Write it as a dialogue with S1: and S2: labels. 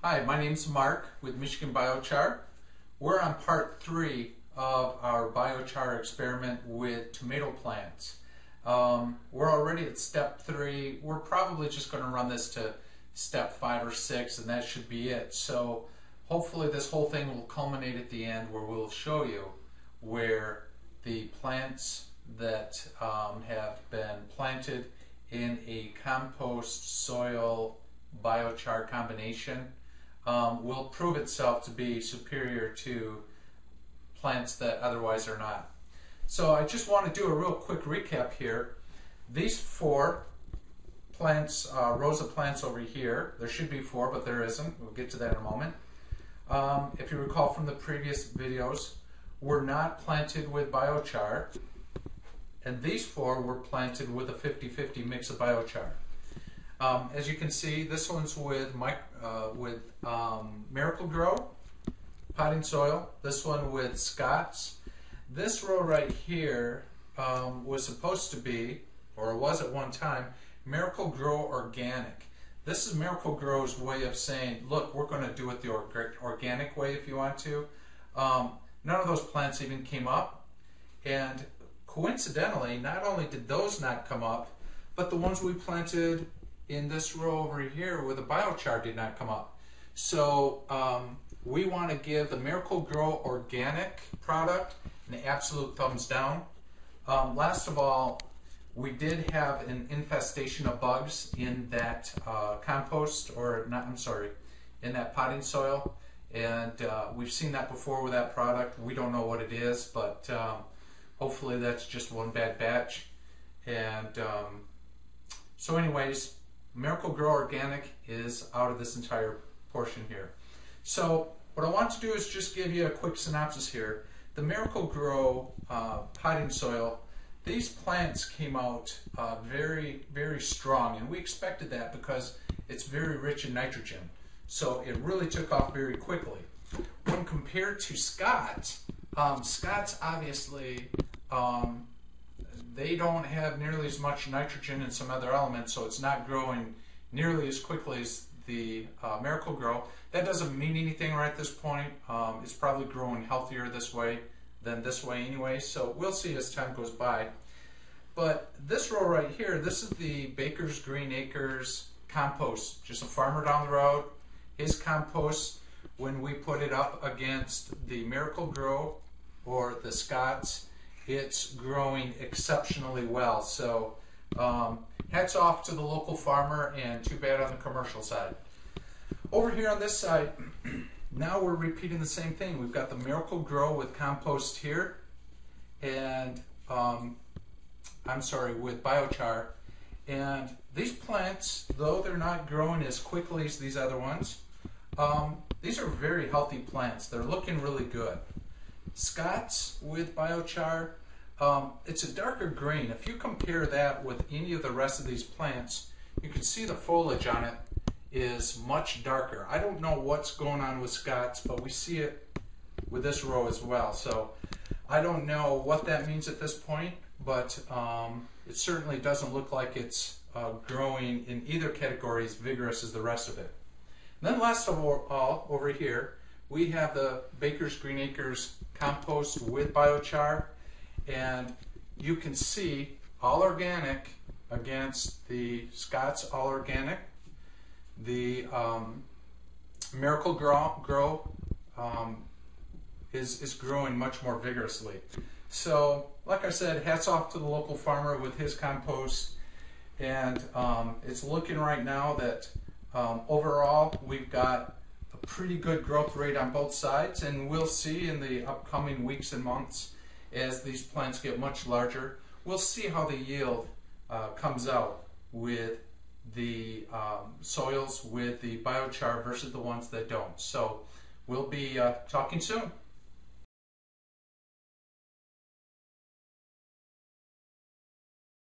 S1: Hi, my name's Mark with MichiganBiochar. We're on part 3 of our biochar experiment with tomato plants. We're already at step 3. We're probably just going to run this to step 5 or 6 and that should be it. So hopefully this whole thing will culminate at the end where we'll show you where the plants that have been planted in a compost soil biochar combination will prove itself to be superior to plants that otherwise are not. So I just want to do a real quick recap here. These 4 plants, rows of plants over here, there should be 4 but there isn't. We'll get to that in a moment. If you recall from the previous videos, were not planted with biochar, and these 4 were planted with a 50-50 mix of biochar. As you can see, this one's with Miracle-Gro potting soil. This one with Scott's. This row right here was supposed to be, or was at one time, Miracle-Gro Organic. This is Miracle-Gro's way of saying, look, we're going to do it the organic way if you want to. None of those plants even came up, and coincidentally, not only did those not come up, but the ones we planted in this row over here with the biochar did not come up. So we want to give the Miracle-Gro Organic product an absolute thumbs down. Last of all, we did have an infestation of bugs in that compost, or not, I'm sorry, in that potting soil, and we've seen that before with that product. We don't know what it is, but hopefully that's just one bad batch. And so anyways, Miracle-Gro Organic is out of this entire portion here. So what I want to do is just give you a quick synopsis here. The Miracle-Gro potting soil, these plants came out very, very strong, and we expected that because it's very rich in nitrogen. So it really took off very quickly. When compared to Scott's, Scott's obviously they don't have nearly as much nitrogen and some other elements, so it's not growing nearly as quickly as the Miracle-Gro. That doesn't mean anything right at this point. It's probably growing healthier this way than this way anyway, so we'll see as time goes by. But this row right here, this is the Baker's Green Acres compost, just a farmer down the road. His compost, when we put it up against the Miracle-Gro or the Scott's, it's growing exceptionally well. So hats off to the local farmer, and too bad on the commercial side. Over here on this side, now we're repeating the same thing. We've got the Miracle-Gro with compost here, and with biochar. And these plants, though they're not growing as quickly as these other ones, these are very healthy plants. They're looking really good. Scott's with biochar, it's a darker green. If you compare that with any of the rest of these plants, you can see the foliage on it is much darker. I don't know what's going on with Scott's, but we see it with this row as well. So I don't know what that means at this point, but it certainly doesn't look like it's growing in either category as vigorous as the rest of it. And then last of all, over here, we have the Baker's Green Acres compost with biochar, and you can see all organic against the Scott's all organic. The Miracle-Gro is growing much more vigorously. So, like I said, hats off to the local farmer with his compost, and it's looking right now that overall we've got a pretty good growth rate on both sides, and we'll see in the upcoming weeks and months as these plants get much larger. We'll see how the yield comes out with the soils with the biochar versus the ones that don't. So we'll be talking soon.